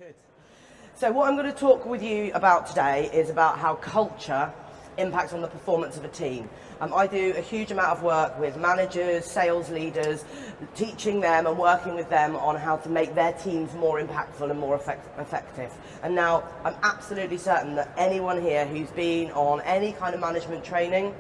Good. So what I'm going to talk with you about today is about how culture impacts on the performance of a team. I do a huge amount of work with managers, sales leaders, teaching them and working with them on how to make their teams more impactful and more effective. And now I'm absolutely certain that anyone here who's been on any kind of management training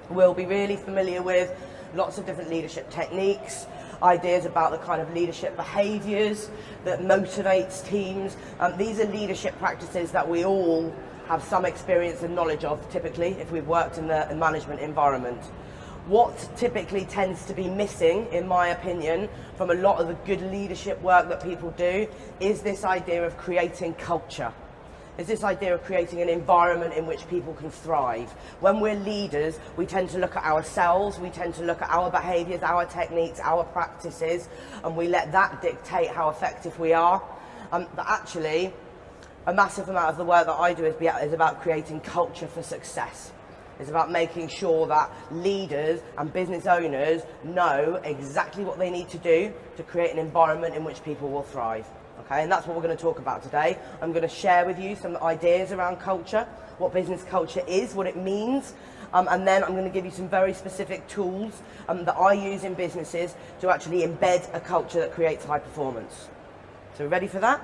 will be really familiar with lots of different leadership techniques, ideas about the kind of leadership behaviours that motivates teams. These are leadership practices that we all have some experience and knowledge of, typically, if we've worked in the management environment. What typically tends to be missing, in my opinion, from a lot of the good leadership work that people do, is this idea of creating culture. Is this idea of creating an environment in which people can thrive. When we're leaders, we tend to look at ourselves, we tend to look at our behaviours, our techniques, our practices, and we let that dictate how effective we are. But actually, a massive amount of the work that I do is about creating culture for success. It's about making sure that leaders and business owners know exactly what they need to do to create an environment in which people will thrive. Okay, and that's what we're going to talk about today. I'm going to share with you some ideas around culture, what business culture is, what it means, and then I'm going to give you some very specific tools that I use in businesses to actually embed a culture that creates high performance. So, ready for that?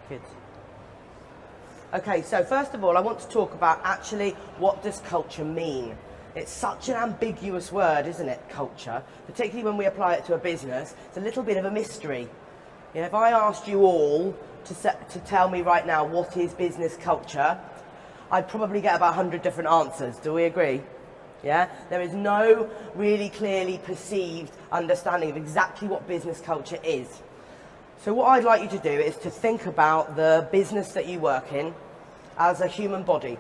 Good. Okay, so first of all, I want to talk about actually what does culture mean. It's such an ambiguous word, isn't it, culture? Particularly when we apply it to a business, it's a little bit of a mystery. You know, if I asked you all to tell me right now what is business culture, I'd probably get about 100 different answers. Do we agree? Yeah? There is no really clearly perceived understanding of exactly what business culture is. So what I'd like you to do is to think about the business that you work in as a human body.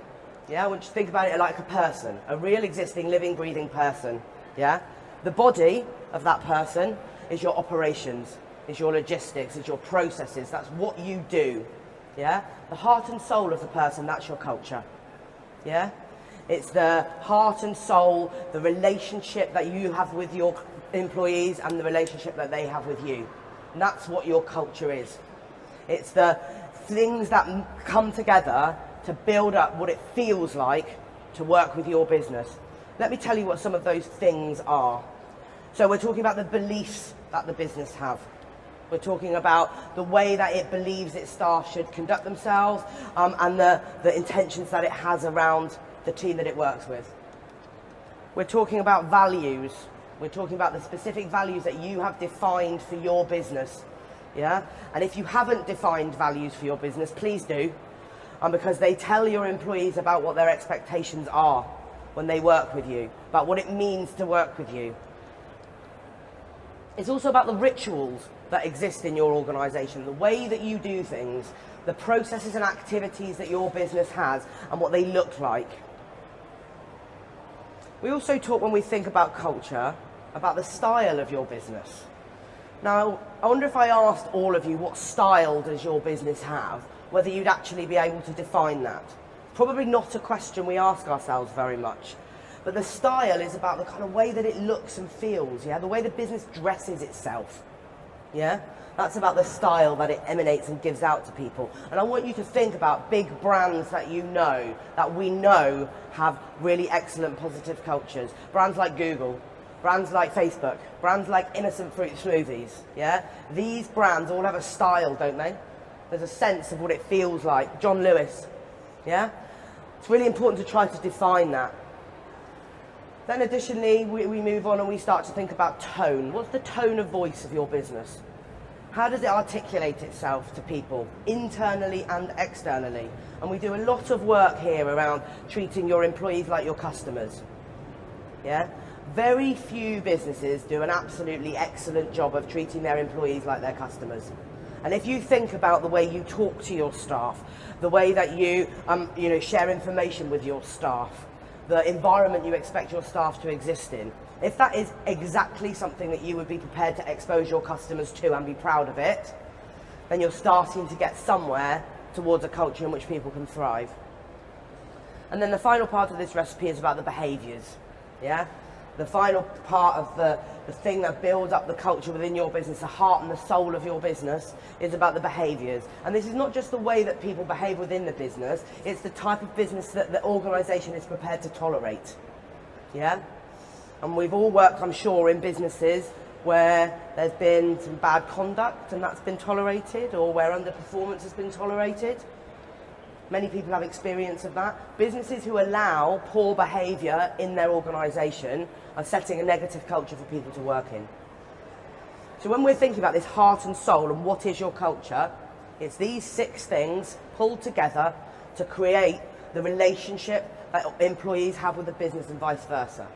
Yeah? I want you to think about it like a person, a real existing, living, breathing person. Yeah? The body of that person is your operations, is your logistics, is your processes. That's what you do. Yeah? The heart and soul of the person, that's your culture. Yeah? It's the heart and soul, the relationship that you have with your employees and the relationship that they have with you. And that's what your culture is. It's the things that come together to build up what it feels like to work with your business. Let me tell you what some of those things are. So we're talking about the beliefs that the business have. We're talking about the way that it believes its staff should conduct themselves, and the intentions that it has around the team that it works with. We're talking about values. We're talking about the specific values that you have defined for your business. Yeah? And if you haven't defined values for your business, please do, because they tell your employees about what their expectations are when they work with you, about what it means to work with you. It's also about the rituals that exist in your organisation, the way that you do things, the processes and activities that your business has, and what they look like. We also talk, when we think about culture, about the style of your business. Now, I wonder if I asked all of you what style does your business have, whether you'd actually be able to define that. Probably not a question we ask ourselves very much. But the style is about the kind of way that it looks and feels, yeah? The way the business dresses itself, yeah? That's about the style that it emanates and gives out to people. And I want you to think about big brands that you know, that we know have really excellent positive cultures. Brands like Google, brands like Facebook, brands like Innocent Fruit Smoothies, yeah? These brands all have a style, don't they? There's a sense of what it feels like. John Lewis, yeah? It's really important to try to define that. Then additionally, we move on and we start to think about tone. What's the tone of voice of your business? How does it articulate itself to people, internally and externally? And we do a lot of work here around treating your employees like your customers. Yeah? Very few businesses do an absolutely excellent job of treating their employees like their customers. And if you think about the way you talk to your staff, the way that you share information with your staff, the environment you expect your staff to exist in, if that is exactly something that you would be prepared to expose your customers to and be proud of it, then you're starting to get somewhere towards a culture in which people can thrive. And then the final part of this recipe is about the behaviours. Yeah? The final part of the thing that builds up the culture within your business, the heart and the soul of your business, is about the behaviours. And this is not just the way that people behave within the business, it's the type of business that the organisation is prepared to tolerate. Yeah? And we've all worked, I'm sure, in businesses where there's been some bad conduct and that's been tolerated, or where underperformance has been tolerated. Many people have experience of that. Businesses who allow poor behaviour in their organisation are setting a negative culture for people to work in. So when we're thinking about this heart and soul and what is your culture, it's these 6 things pulled together to create the relationship that employees have with the business and vice versa.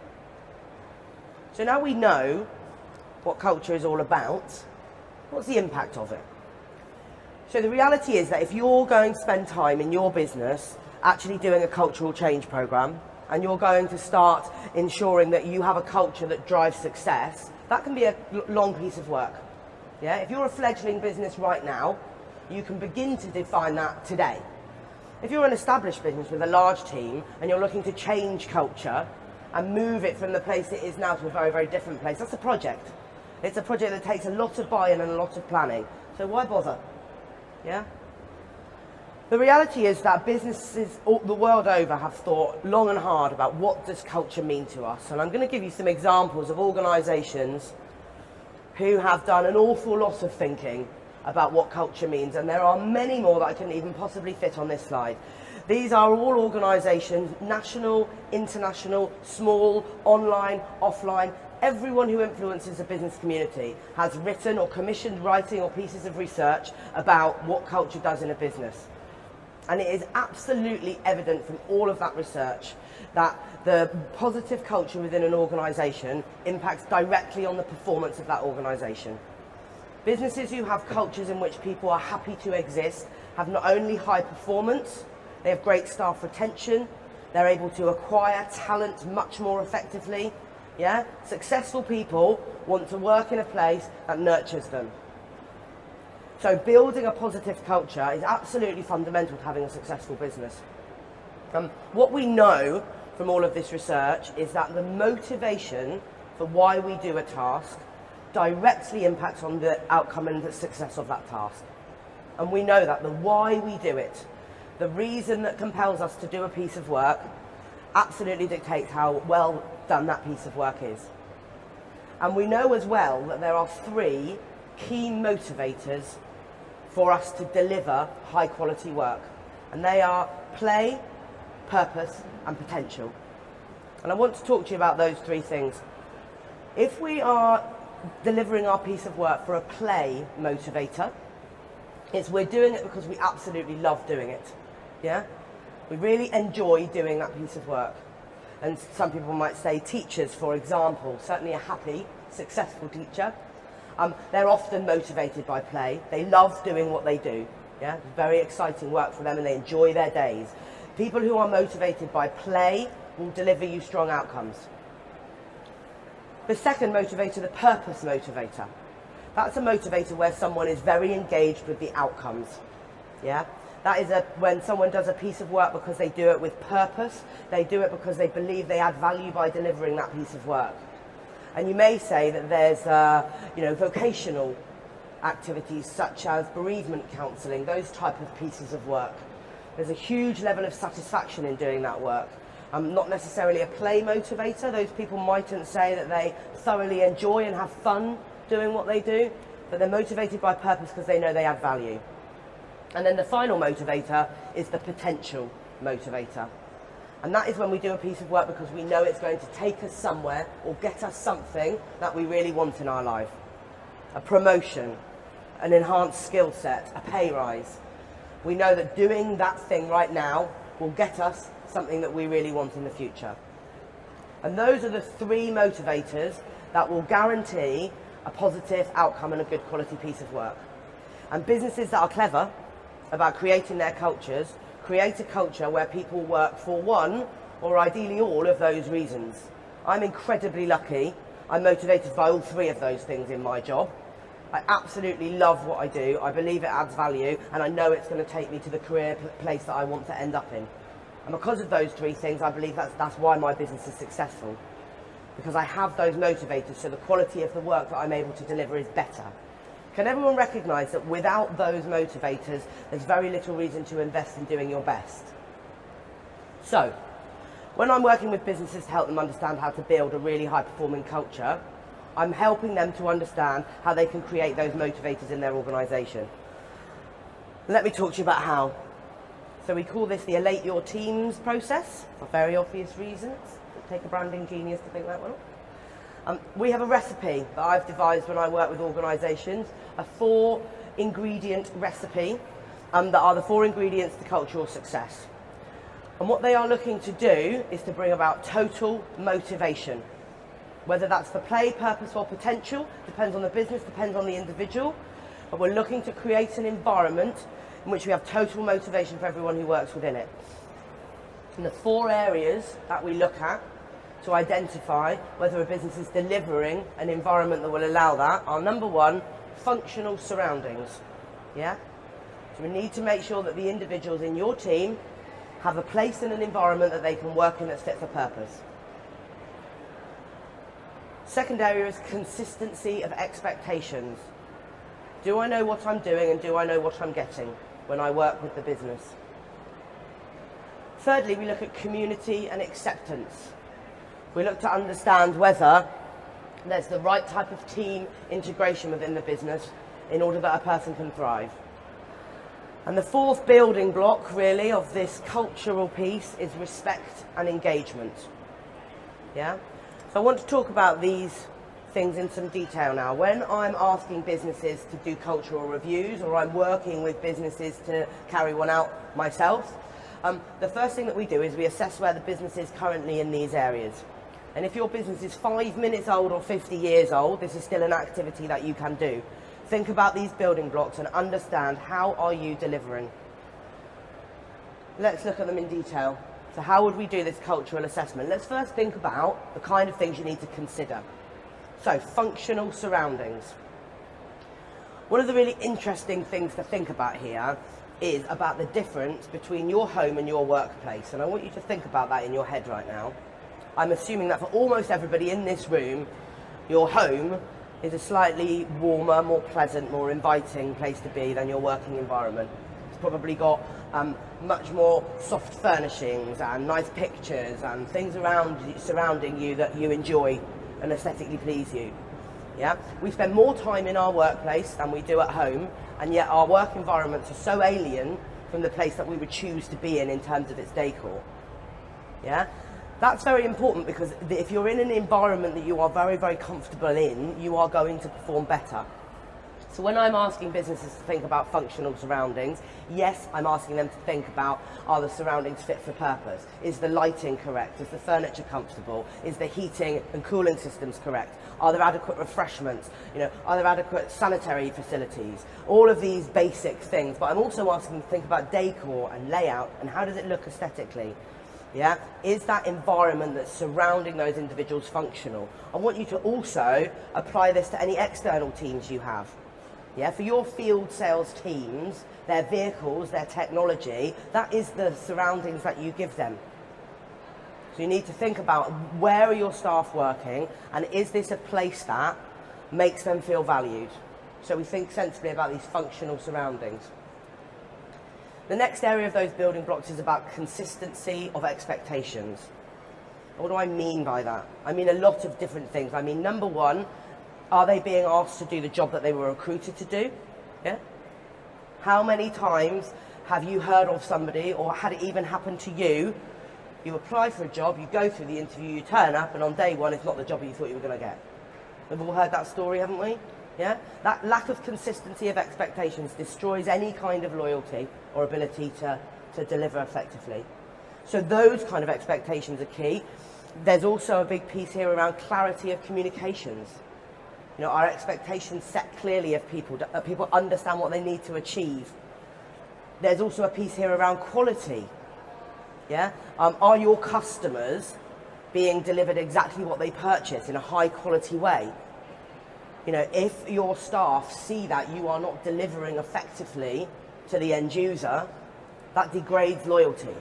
So now we know what culture is all about, what's the impact of it? So the reality is that if you're going to spend time in your business actually doing a cultural change program, and you're going to start ensuring that you have a culture that drives success, that can be a long piece of work. Yeah? If you're a fledgling business right now, you can begin to define that today. If you're an established business with a large team and you're looking to change culture and move it from the place it is now to a very, very different place, that's a project. It's a project that takes a lot of buy-in and a lot of planning. So why bother? Yeah? The reality is that businesses the world over have thought long and hard about what does culture mean to us. And I'm going to give you some examples of organisations who have done an awful lot of thinking about what culture means. And there are many more that I couldn't even possibly fit on this slide. These are all organisations, national, international, small, online, offline. Everyone who influences the business community has written or commissioned writing or pieces of research about what culture does in a business. And it is absolutely evident from all of that research that the positive culture within an organisation impacts directly on the performance of that organisation. Businesses who have cultures in which people are happy to exist have not only high performance, they have great staff retention, they're able to acquire talent much more effectively. Yeah? Successful people want to work in a place that nurtures them. So building a positive culture is absolutely fundamental to having a successful business. What we know from all of this research is that the motivation for why we do a task directly impacts on the outcome and the success of that task. And we know that the why we do it, the reason that compels us to do a piece of work, absolutely dictates how well done that piece of work is. And we know as well that there are 3 key motivators for us to deliver high quality work, and they are play, purpose and potential. And I want to talk to you about those 3 things. If we are delivering our piece of work for a play motivator, we're doing it because we absolutely love doing it. Yeah? We really enjoy doing that piece of work. And some people might say teachers, for example, certainly a happy, successful teacher, they're often motivated by play. They love doing what they do. Yeah? It's very exciting work for them and they enjoy their days. People who are motivated by play will deliver you strong outcomes. The second motivator, the purpose motivator. That's a motivator where someone is very engaged with the outcomes. Yeah? That is when someone does a piece of work because they do it with purpose, they do it because they believe they add value by delivering that piece of work. And you may say that there's vocational activities such as bereavement counselling, those type of pieces of work. There's a huge level of satisfaction in doing that work. Not necessarily a play motivator. Those people mightn't say that they thoroughly enjoy and have fun doing what they do, but they're motivated by purpose because they know they add value. And then the final motivator is the potential motivator. And that is when we do a piece of work because we know it's going to take us somewhere or get us something that we really want in our life. A promotion, an enhanced skill set, a pay rise. We know that doing that thing right now will get us something that we really want in the future. And those are the 3 motivators that will guarantee a positive outcome and a good quality piece of work. And businesses that are clever about creating their cultures, create a culture where people work for one or ideally all of those reasons. I'm incredibly lucky. I'm motivated by all 3 of those things in my job. I absolutely love what I do. I believe it adds value and I know it's going to take me to the career place that I want to end up in. And because of those 3 things, I believe that's why my business is successful. because I have those motivators, so the quality of the work that I'm able to deliver is better. Can everyone recognise that without those motivators, there's very little reason to invest in doing your best? So, when I'm working with businesses to help them understand how to build a really high-performing culture, I'm helping them to understand how they can create those motivators in their organisation. Let me talk to you about how. So we call this the Elate Your Teams process, for very obvious reasons. It'll take a branding genius to think that one up. We have a recipe that I've devised when I work with organisations, a 4-ingredient recipe that are the 4 ingredients to cultural success. And what they are looking to do is to bring about total motivation. Whether that's for play, purpose or potential, depends on the business, depends on the individual. But we're looking to create an environment in which we have total motivation for everyone who works within it. And the 4 areas that we look at to identify whether a business is delivering an environment that will allow that are, number 1, functional surroundings. Yeah? So we need to make sure that the individuals in your team have a place and an environment that they can work in that's fit for purpose. Second area is consistency of expectations. Do I know what I'm doing and do I know what I'm getting when I work with the business? Thirdly, we look at community and acceptance. We look to understand whether there's the right type of team integration within the business in order that a person can thrive. And the 4th building block, really, of this cultural piece is respect and engagement. Yeah? So I want to talk about these things in some detail now. When I'm asking businesses to do cultural reviews, or I'm working with businesses to carry one out myself, the first thing that we do is we assess where the business is currently in these areas. And if your business is 5 minutes old or 50 years old, this is still an activity that you can do. Think about these building blocks and understand how are you delivering. Let's look at them in detail. So how would we do this cultural assessment? Let's first think about the kind of things you need to consider. So, functional surroundings. One of the really interesting things to think about here is about the difference between your home and your workplace. And I want you to think about that in your head right now. I'm assuming that for almost everybody in this room, your home is a slightly warmer, more pleasant, more inviting place to be than your working environment. It's probably got much more soft furnishings and nice pictures and things surrounding you that you enjoy and aesthetically please you. Yeah? We spend more time in our workplace than we do at home, and yet our work environments are so alien from the place that we would choose to be in terms of its decor. Yeah? That's very important, because if you're in an environment that you are very, very comfortable in, you are going to perform better. So when I'm asking businesses to think about functional surroundings, yes, I'm asking them to think about, are the surroundings fit for purpose? Is the lighting correct? Is the furniture comfortable? Is the heating and cooling systems correct? Are there adequate refreshments? Are there adequate sanitary facilities? All of these basic things. But I'm also asking them to think about decor and layout and how does it look aesthetically? Yeah? Is that environment that's surrounding those individuals functional? I want you to also apply this to any external teams you have. Yeah? For your field sales teams, their vehicles, their technology, that is the surroundings that you give them. So you need to think about, where are your staff working, and is this a place that makes them feel valued? So we think sensibly about these functional surroundings. The next area of those building blocks is about consistency of expectations. What do I mean by that? I mean a lot of different things. I mean, number 1, are they being asked to do the job that they were recruited to do? Yeah? How many times have you heard of somebody, or had it even happen to you, you apply for a job, you go through the interview, you turn up, and on day 1 it's not the job you thought you were going to get? We've all heard that story, haven't we? Yeah? That lack of consistency of expectations destroys any kind of loyalty or ability to deliver effectively. So those kind of expectations are key. There's also a big piece here around clarity of communications. Our expectations set clearly of people, that people understand what they need to achieve. There's also a piece here around quality. Yeah? Are your customers being delivered exactly what they purchase in a high quality way? If your staff see that you are not delivering effectively to the end user, that degrades loyalty.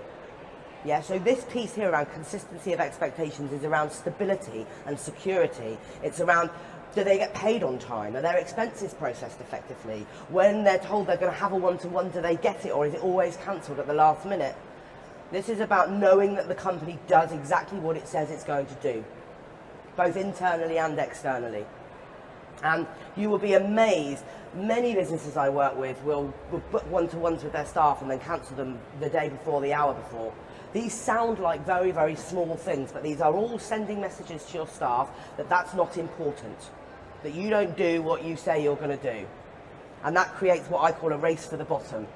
Yeah, so this piece here around consistency of expectations is around stability and security. It's around, do they get paid on time? Are their expenses processed effectively? When they're told they're going to have a one-to-one, do they get it, or is it always cancelled at the last minute? This is about knowing that the company does exactly what it says it's going to do, both internally and externally. And you will be amazed, many businesses I work with will book one-to-ones with their staff and then cancel them the day before, the hour before. These sound like very, very small things, but these are all sending messages to your staff that that's not important, that you don't do what you say you're going to do. And that creates what I call a race for the bottom.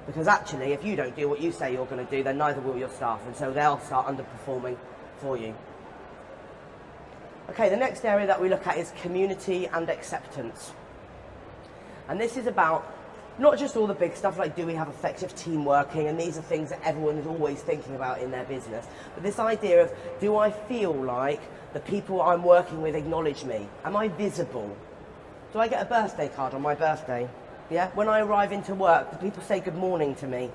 Because actually, if you don't do what you say you're going to do, then neither will your staff, and so they'll start underperforming for you. Okay, the next area that we look at is community and acceptance. And this is about not just all the big stuff like do we have effective team working, and these are things that everyone is always thinking about in their business, but this idea of, do I feel like the people I'm working with acknowledge me? Am I visible? Do I get a birthday card on my birthday? Yeah, when I arrive into work, do people say good morning to me?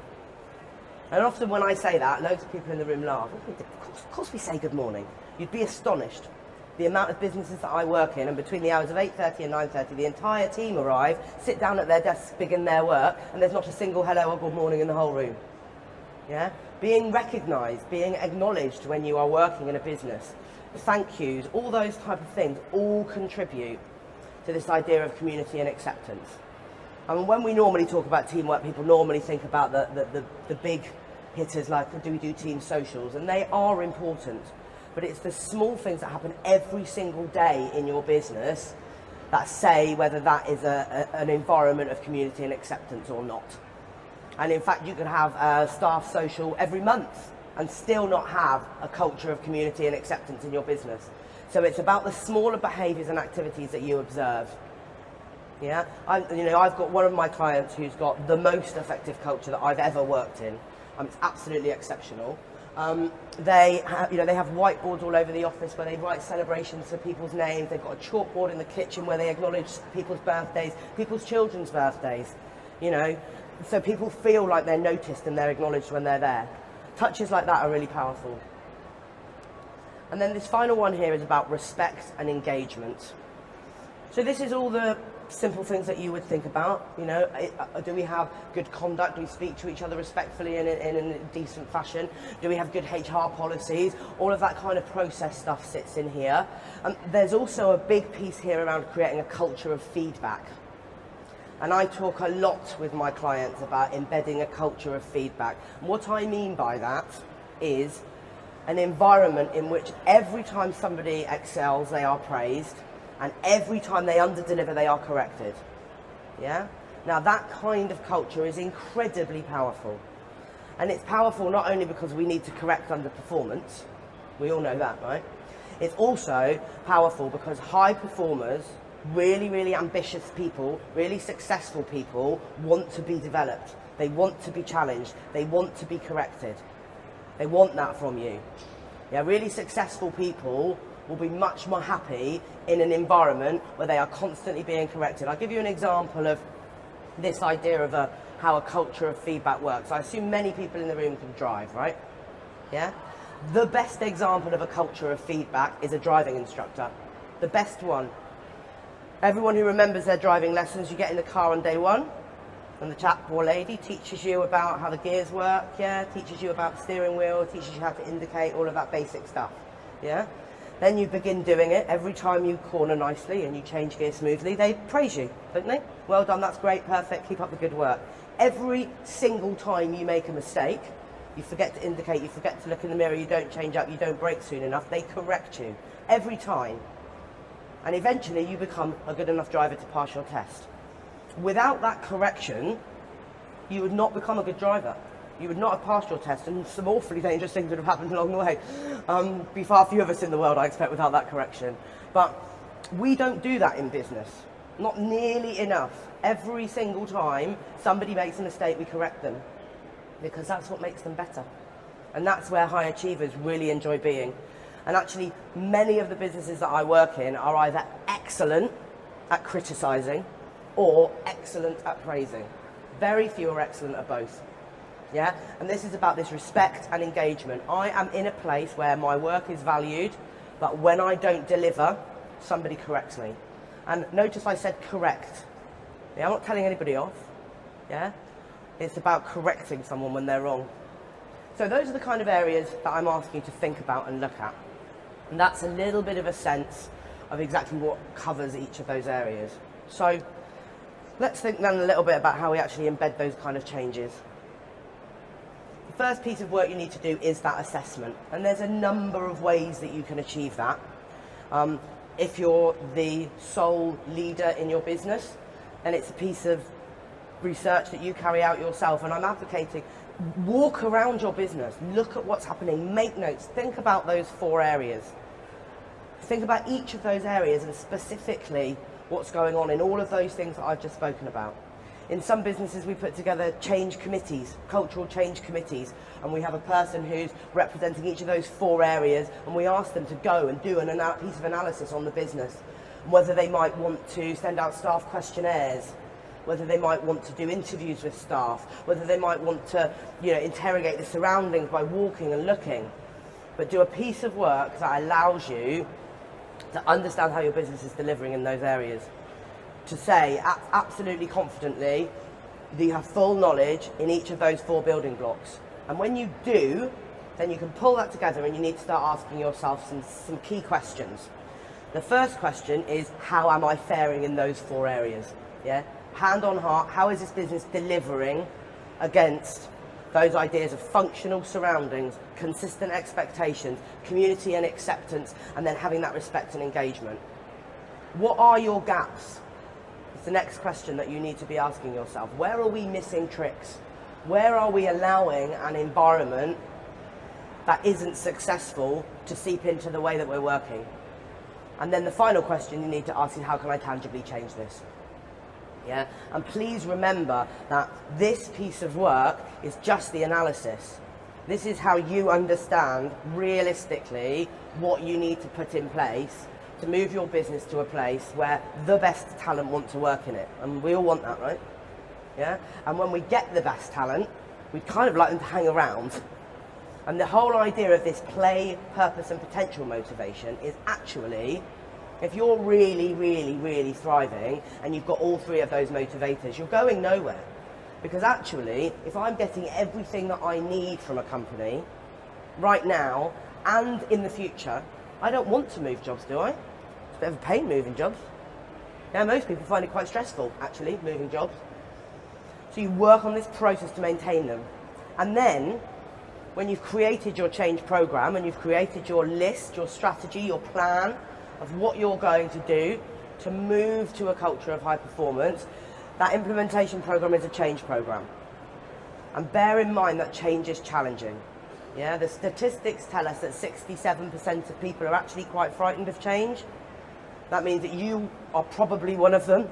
And often when I say that, loads of people in the room laugh. Of course we say good morning. You'd be astonished. The amount of businesses that I work in, and between the hours of 8:30 and 9:30, the entire team arrive, sit down at their desks, begin their work, and there's not a single hello or good morning in the whole room. Yeah? Being recognised, being acknowledged when you are working in a business, thank yous, all those type of things, all contribute to this idea of community and acceptance. And when we normally talk about teamwork, people normally think about the big hitters like, do we do team socials? And they are important. But it's the small things that happen every single day in your business that say whether that is an environment of community and acceptance or not. And in fact, you can have a staff social every month and still not have a culture of community and acceptance in your business. So it's about the smaller behaviours and activities that you observe. Yeah, I've got one of my clients who's got the most effective culture that I've ever worked in. It's absolutely exceptional. They have whiteboards all over the office where they write celebrations for people's names. They've got a chalkboard in the kitchen where they acknowledge people's birthdays, people's children's birthdays, so people feel like they're noticed and they're acknowledged when they're there. Touches like that are really powerful. And then this final one here is about respect and engagement. So this is all the simple things that you would think about. Do we have good conduct? Do we speak to each other respectfully in a decent fashion? Do we have good HR policies? All of that kind of process stuff sits in here. There's also a big piece here around creating a culture of feedback. And I talk a lot with my clients about embedding a culture of feedback. And what I mean by that is an environment in which every time somebody excels, they are praised, and every time they underdeliver, they are corrected. Yeah? Now that kind of culture is incredibly powerful. And it's powerful not only because we need to correct underperformance, we all know that, right? It's also powerful because high performers, really, really ambitious people, really successful people want to be developed. They want to be challenged. They want to be corrected. They want that from you. Yeah, really successful people will be much more happy in an environment where they are constantly being corrected. I'll give you an example of this idea of how a culture of feedback works. I assume many people in the room can drive, right? Yeah? The best example of a culture of feedback is a driving instructor. The best one. Everyone who remembers their driving lessons, you get in the car on day one, and the chap or lady teaches you about how the gears work, yeah? Teaches you about the steering wheel, teaches you how to indicate, all of that basic stuff, yeah? Then you begin doing it. Every time you corner nicely and you change gear smoothly, they praise you, don't they? Well done, that's great, perfect, keep up the good work. Every single time you make a mistake, you forget to indicate, you forget to look in the mirror, you don't change up, you don't brake soon enough, they correct you. Every time. And eventually you become a good enough driver to pass your test. Without that correction, you would not become a good driver. You would not have passed your test, and some awfully dangerous things would have happened along the way. Be far few of us in the world, I expect, without that correction. But we don't do that in business. Not nearly enough. Every single time somebody makes a mistake, we correct them. Because that's what makes them better. And that's where high achievers really enjoy being. And actually, many of the businesses that I work in are either excellent at criticising or excellent at praising. Very few are excellent at both. Yeah, and this is about this respect and engagement. I am in a place where my work is valued, but when I don't deliver, somebody corrects me. And notice I said correct. Yeah, I'm not telling anybody off. Yeah, it's about correcting someone when they're wrong. So those are the kind of areas that I'm asking you to think about and look at. And that's a little bit of a sense of exactly what covers each of those areas. So let's think then a little bit about how we actually embed those kind of changes. The first piece of work you need to do is that assessment. And there's a number of ways that you can achieve that. If you're the sole leader in your business, then it's a piece of research that you carry out yourself. And I'm advocating, walk around your business, look at what's happening, make notes, think about those 4 areas. Think about each of those areas and specifically what's going on in all of those things that I've just spoken about. In some businesses we put together change committees, cultural change committees, and we have a person who's representing each of those 4 areas, and we ask them to go and do a piece of analysis on the business, whether they might want to send out staff questionnaires, whether they might want to do interviews with staff, whether they might want to, interrogate the surroundings by walking and looking, but do a piece of work that allows you to understand how your business is delivering in those areas. To say absolutely confidently that you have full knowledge in each of those 4 building blocks. And when you do, then you can pull that together and you need to start asking yourself some key questions. The first question is, how am I faring in those 4 areas? Yeah? Hand on heart, how is this business delivering against those ideas of functional surroundings, consistent expectations, community and acceptance, and then having that respect and engagement? What are your gaps? It's the next question that you need to be asking yourself. Where are we missing tricks? Where are we allowing an environment that isn't successful to seep into the way that we're working? And then the final question you need to ask is, how can I tangibly change this? Yeah? And please remember that this piece of work is just the analysis. This is how you understand realistically what you need to put in place to move your business to a place where the best talent want to work in it. And we all want that, right? Yeah? And when we get the best talent, we'd kind of like them to hang around. And the whole idea of this play, purpose and potential motivation is actually, if you're really, really, really thriving and you've got all 3 of those motivators, you're going nowhere. Because actually, if I'm getting everything that I need from a company right now and in the future, I don't want to move jobs, do I? It's a bit of a pain moving jobs. Yeah, most people find it quite stressful, actually, moving jobs. So you work on this process to maintain them. And then, when you've created your change program and you've created your list, your strategy, your plan of what you're going to do to move to a culture of high performance, that implementation program is a change program. And bear in mind that change is challenging. Yeah, the statistics tell us that 67% of people are actually quite frightened of change. That means that you are probably one of them,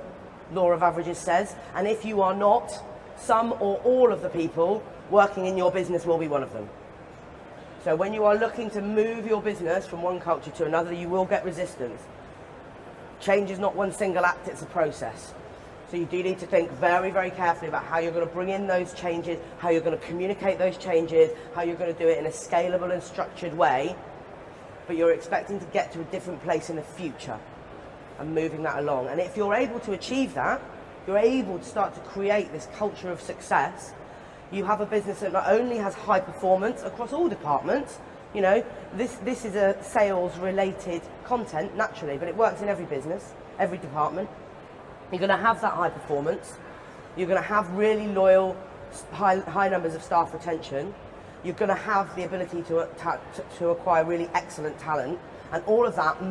law of averages says, and if you are not, some or all of the people working in your business will be one of them. So when you are looking to move your business from one culture to another, you will get resistance. Change is not one single act, it's a process. So you do need to think very, very carefully about how you're going to bring in those changes, how you're going to communicate those changes, how you're going to do it in a scalable and structured way, but you're expecting to get to a different place in the future and moving that along. And if you're able to achieve that, you're able to start to create this culture of success. You have a business that not only has high performance across all departments, this is a sales related content naturally, but it works in every business, every department. You're going to have that high performance. You're going to have really loyal, high numbers of staff retention. You're going to have the ability to acquire really excellent talent. And all of that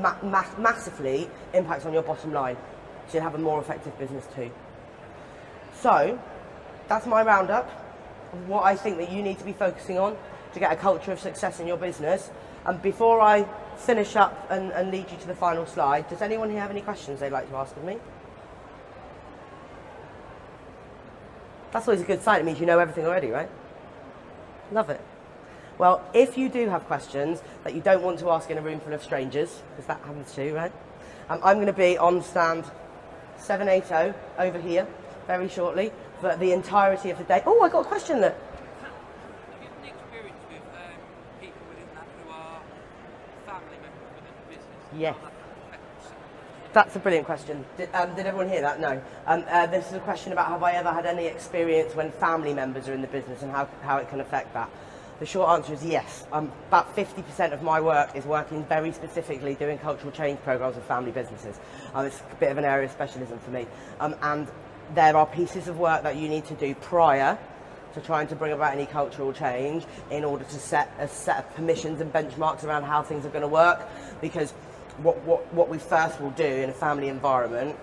massively impacts on your bottom line. So you'll have a more effective business too. So that's my roundup of what I think that you need to be focusing on to get a culture of success in your business. And before I finish up and lead you to the final slide, does anyone here have any questions they'd like to ask of me? That's always a good sign. It means you know everything already, right? Love it. Well, if you do have questions that you don't want to ask in a room full of strangers, because that happens too, right? I'm going to be on stand 780 over here very shortly for the entirety of the day. Oh, I got a question that... Yes. That's a brilliant question. Did everyone hear that? No. This is a question about have I ever had any experience when family members are in the business and how it can affect that. The short answer is yes. About 50% of my work is working very specifically doing cultural change programs with family businesses. It's a bit of an area of specialism for me. And there are pieces of work that you need to do prior to trying to bring about any cultural change in order to set a set of permissions and benchmarks around how things are going to work. Because what we first will do in a family environment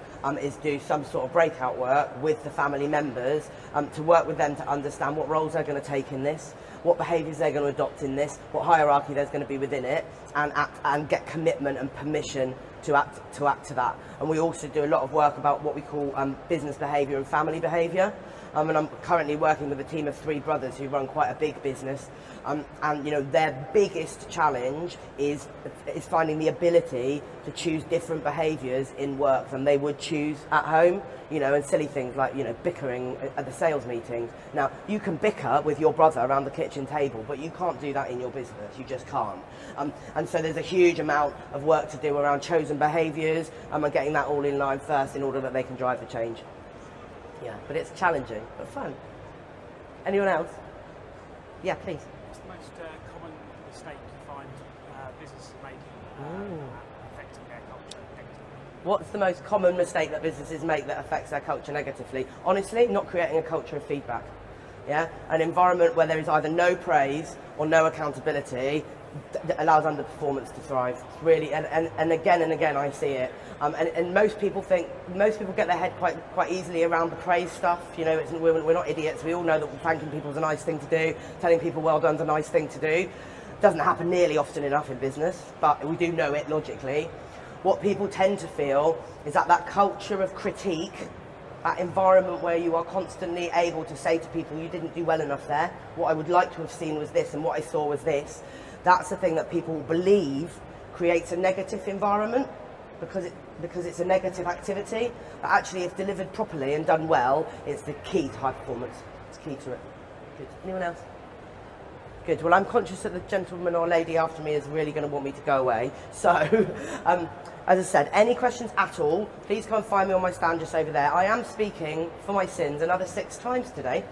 is do some sort of breakout work with the family members to work with them to understand what roles they're going to take in this, what behaviours they're going to adopt in this, what hierarchy there's going to be within it, and get commitment and permission to act to that. And we also do a lot of work about what we call business behaviour and family behaviour. And I'm currently working with a team of 3 brothers who run quite a big business, and you know their biggest challenge is finding the ability to choose different behaviours in work than they would choose at home. You know, and silly things like, you know, bickering at the sales meetings. Now, you can bicker with your brother around the kitchen table, but you can't do that in your business. You just can't. And so there's a huge amount of work to do around chosen behaviours and getting that all in line first in order that they can drive the change. Yeah, but it's challenging, but fun. Anyone else? Yeah, please. What's the most common mistake you find businesses are making affecting their culture negatively? What's the most common mistake that businesses make that affects their culture negatively? Honestly, not creating a culture of feedback. Yeah, an environment where there is either no praise or no accountability that allows underperformance to thrive. Really, and again I see it. And most people get their head quite easily around the praise stuff. You know, we're not idiots. We all know that thanking people is a nice thing to do. Telling people well done is a nice thing to do. Doesn't happen nearly often enough in business, but we do know it logically. What people tend to feel is that culture of critique, that environment where you are constantly able to say to people, you didn't do well enough there. What I would like to have seen was this, and what I saw was this. That's the thing that people believe creates a negative environment because it's a negative activity. But actually, if delivered properly and done well, it's the key to high performance. It's key to it. Good. Anyone else? Good. Well, I'm conscious that the gentleman or lady after me is really going to want me to go away. So, as I said, any questions at all, please come and find me on my stand just over there. I am speaking for my sins another 6 times today.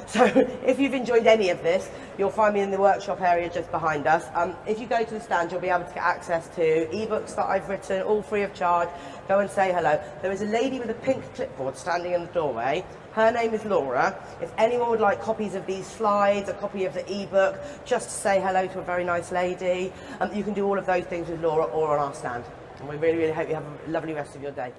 So if you've enjoyed any of this, you'll find me in the workshop area just behind us. If you go to the stand, you'll be able to get access to ebooks that I've written, all free of charge. Go and say hello. There is a lady with a pink clipboard standing in the doorway. Her name is Laura. If anyone would like copies of these slides, a copy of the ebook, just to say hello to a very nice lady, you can do all of those things with Laura or on our stand. And we really, really hope you have a lovely rest of your day.